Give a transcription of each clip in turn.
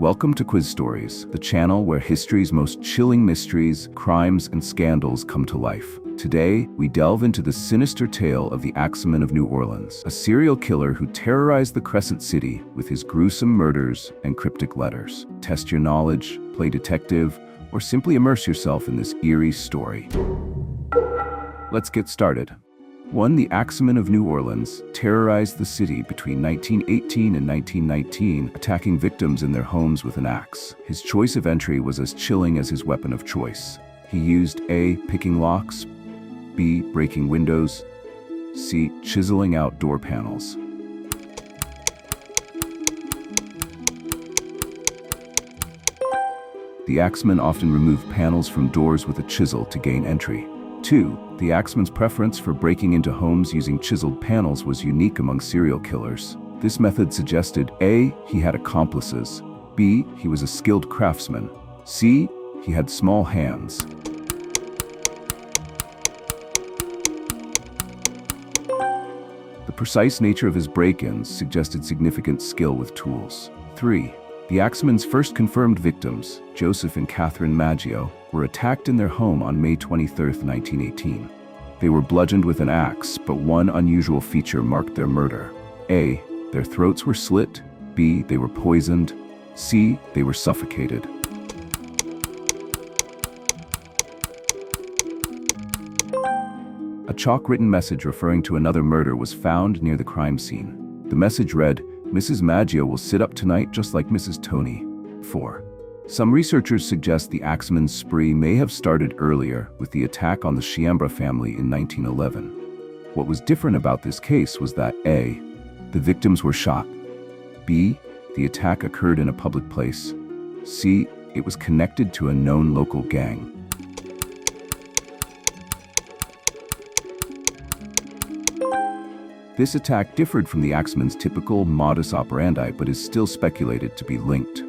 Welcome to Quiz Stories, the channel where history's most chilling mysteries, crimes, and scandals come to life. Today, we delve into the sinister tale of the Axeman of New Orleans, a serial killer who terrorized the Crescent City with his gruesome murders and cryptic letters. Test your knowledge, play detective, or simply immerse yourself in this eerie story. Let's get started. 1. The Axeman of New Orleans terrorized the city between 1918 and 1919, attacking victims in their homes with an axe. His choice of entry was as chilling as his weapon of choice. He used A. Picking locks, B. Breaking windows, C. Chiseling out door panels. The Axeman often removed panels from doors with a chisel to gain entry. 2. The Axeman's preference for breaking into homes using chiseled panels was unique among serial killers. This method suggested A. He had accomplices, B. He was a skilled craftsman, C. He had small hands. The precise nature of his break-ins suggested significant skill with tools. 3. The Axeman's first confirmed victims, Joseph and Catherine Maggio, were attacked in their home on May 23, 1918. They were bludgeoned with an axe, but one unusual feature marked their murder. A. Their throats were slit, B. They were poisoned, C. They were suffocated. A chalk-written message referring to another murder was found near the crime scene. The message read, "Mrs. Maggio will sit up tonight just like Mrs. Tony." 4. Some researchers suggest the Axeman's spree may have started earlier with the attack on the Chiambra family in 1911. What was different about this case was that A. The victims were shot, B. The attack occurred in a public place, C. It was connected to a known local gang. This attack differed from the Axeman's typical modus operandi but is still speculated to be linked.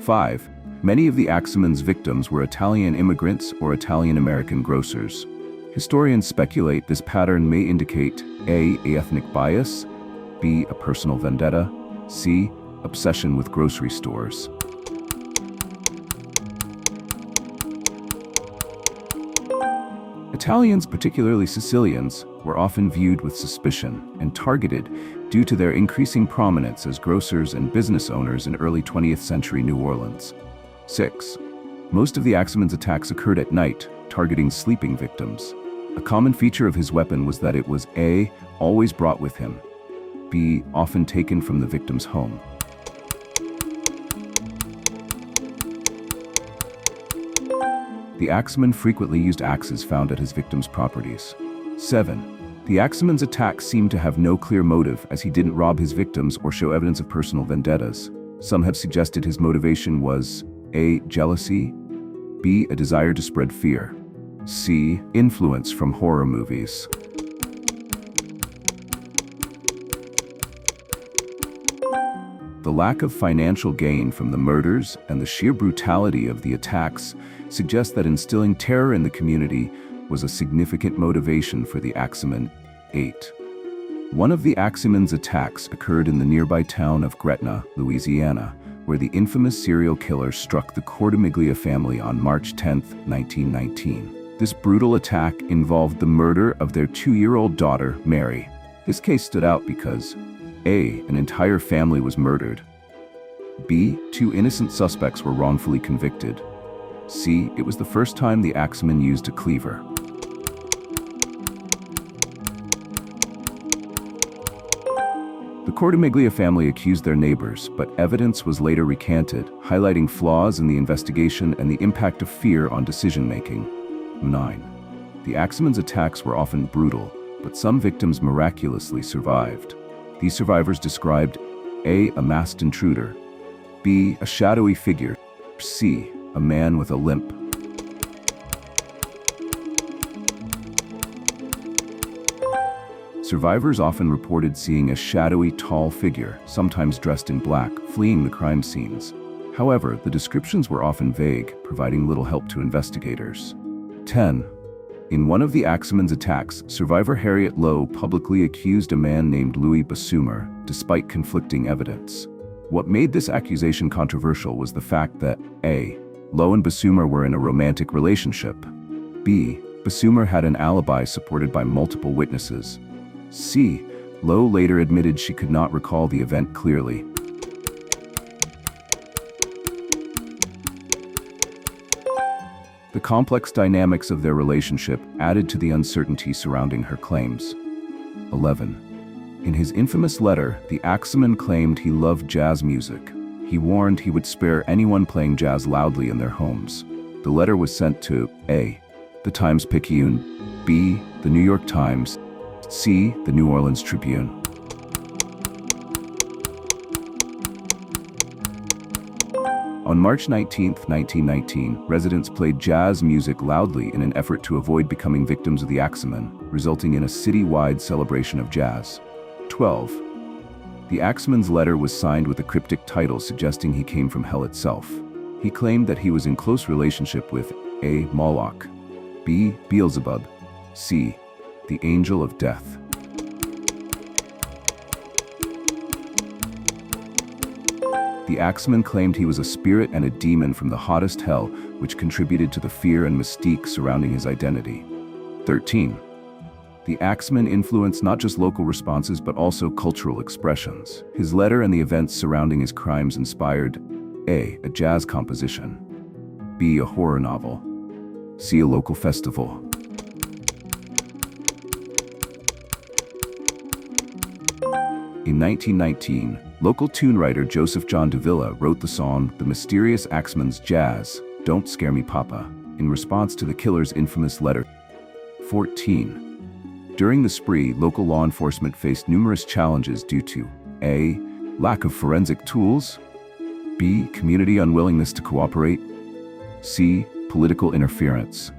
5. Many of the Axeman's victims were Italian immigrants or Italian-American grocers. Historians speculate this pattern may indicate A. Ethnic bias, B. A personal vendetta, C. Obsession with grocery stores. Italians, particularly Sicilians, were often viewed with suspicion and targeted due to their increasing prominence as grocers and business owners in early 20th century New Orleans. 6. Most of the Axeman's attacks occurred at night, targeting sleeping victims. A common feature of his weapon was that it was A. Always brought with him, B. Often taken from the victim's home. The Axeman frequently used axes found at his victims' properties. 7. The Axeman's attacks seemed to have no clear motive as he didn't rob his victims or show evidence of personal vendettas. Some have suggested his motivation was A. Jealousy, B. A desire to spread fear, C. Influence from horror movies. The lack of financial gain from the murders and the sheer brutality of the attacks suggest that instilling terror in the community was a significant motivation for the Axeman. 8. One of the Axeman's attacks occurred in the nearby town of Gretna, Louisiana, where the infamous serial killer struck the Cortimiglia family on March 10, 1919. This brutal attack involved the murder of their 2-year-old daughter, Mary. This case stood out because A. An entire family was murdered, B. 2 innocent suspects were wrongfully convicted, C. It was the first time the Axeman used a cleaver. The Cortimiglia family accused their neighbors, but evidence was later recanted, highlighting flaws in the investigation and the impact of fear on decision-making. 9. The Axeman's attacks were often brutal, but some victims miraculously survived. These survivors described A. A masked intruder, B. A shadowy figure, C. A man with a limp. Survivors often reported seeing a shadowy, tall figure, sometimes dressed in black, fleeing the crime scenes. However, the descriptions were often vague, providing little help to investigators. 10. In one of the Axeman's attacks, survivor Harriet Lowe publicly accused a man named Louis Bassumer, despite conflicting evidence. What made this accusation controversial was the fact that A. Lowe and Bassumer were in a romantic relationship. B. Bassumer had an alibi supported by multiple witnesses. C. Lowe later admitted she could not recall the event clearly. The complex dynamics of their relationship added to the uncertainty surrounding her claims. 11. In his infamous letter, the Axeman claimed he loved jazz music. He warned he would spare anyone playing jazz loudly in their homes. The letter was sent to A. The Times-Picayune, B. The New York Times, C. The New Orleans Tribune. On March 19, 1919, residents played jazz music loudly in an effort to avoid becoming victims of the Axeman, resulting in a city-wide celebration of jazz. 12. The Axeman's letter was signed with a cryptic title suggesting he came from hell itself. He claimed that he was in close relationship with A. Moloch, B. Beelzebub, C. The Angel of Death. The Axeman claimed he was a spirit and a demon from the hottest hell, which contributed to the fear and mystique surrounding his identity. 13. The Axeman influenced not just local responses but also cultural expressions. His letter and the events surrounding his crimes inspired A. A jazz composition, B. A horror novel, C. A local festival. In 1919, local tune writer Joseph John Davila wrote the song The Mysterious Axeman's Jazz, Don't Scare Me Papa, in response to the killer's infamous letter. 14. During the spree, local law enforcement faced numerous challenges due to A. Lack of forensic tools, B. Community unwillingness to cooperate, C. Political interference.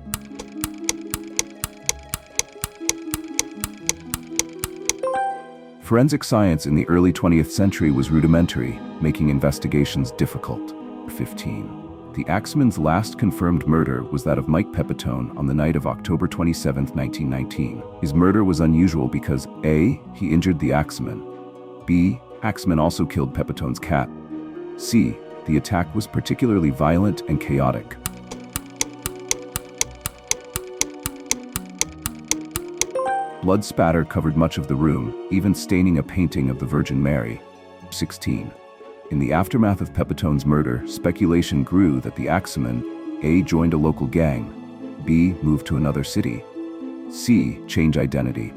Forensic science in the early 20th century was rudimentary, making investigations difficult. 15. The Axeman's last confirmed murder was that of Mike Pepitone on the night of October 27, 1919. His murder was unusual because A. He injured the Axeman, B. Axeman also killed Pepitone's cat, C. The attack was particularly violent and chaotic. Blood spatter covered much of the room, even staining a painting of the Virgin Mary. 16. In the aftermath of Pepitone's murder, speculation grew that the Axeman, A. joined a local gang, B. moved to another city, C. changed identity.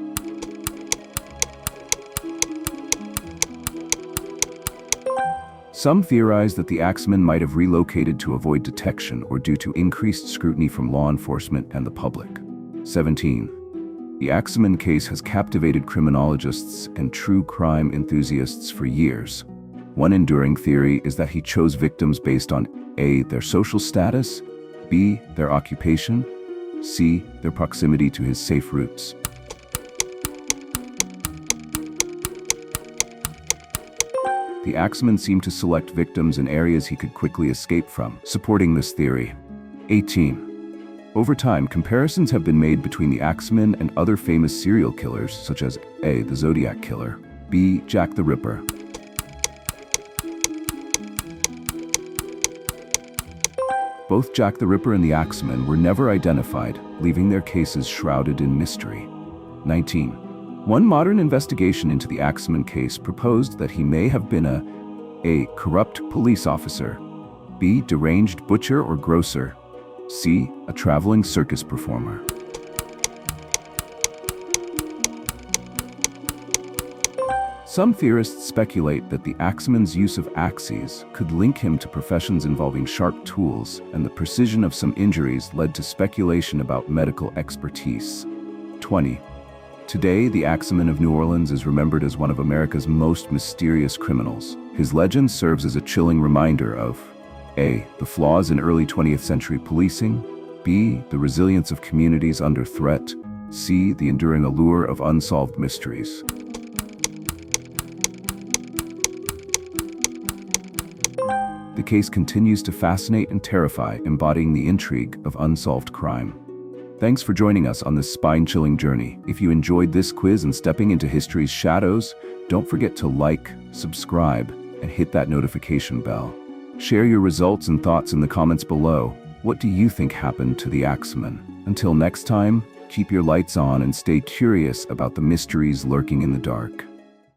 Some theorized that the Axeman might have relocated to avoid detection or due to increased scrutiny from law enforcement and the public. 17. The Axeman case has captivated criminologists and true crime enthusiasts for years. One enduring theory is that he chose victims based on A. their social status, B. their occupation, C. their proximity to his safe routes. The Axeman seemed to select victims in areas he could quickly escape from, supporting this theory. 18. Over time, comparisons have been made between the Axeman and other famous serial killers, such as A. the Zodiac Killer, B. Jack the Ripper. Both Jack the Ripper and the Axeman were never identified, leaving their cases shrouded in mystery. 19. One modern investigation into the Axeman case proposed that he may have been A. corrupt police officer, B. deranged butcher or grocer, C. a traveling circus performer. Some theorists speculate that the Axeman's use of axes could link him to professions involving sharp tools, and the precision of some injuries led to speculation about medical expertise. 20. Today, the Axeman of New Orleans is remembered as one of America's most mysterious criminals. His legend serves as a chilling reminder of A. the flaws in early 20th century policing, B. the resilience of communities under threat, C. the enduring allure of unsolved mysteries. The case continues to fascinate and terrify, embodying the intrigue of unsolved crime. Thanks for joining us on this spine-chilling journey. If you enjoyed this quiz and stepping into history's shadows, don't forget to like, subscribe, and hit that notification bell. Share your results and thoughts in the comments below. What do you think happened to the Axeman? Until next time, keep your lights on and stay curious about the mysteries lurking in the dark.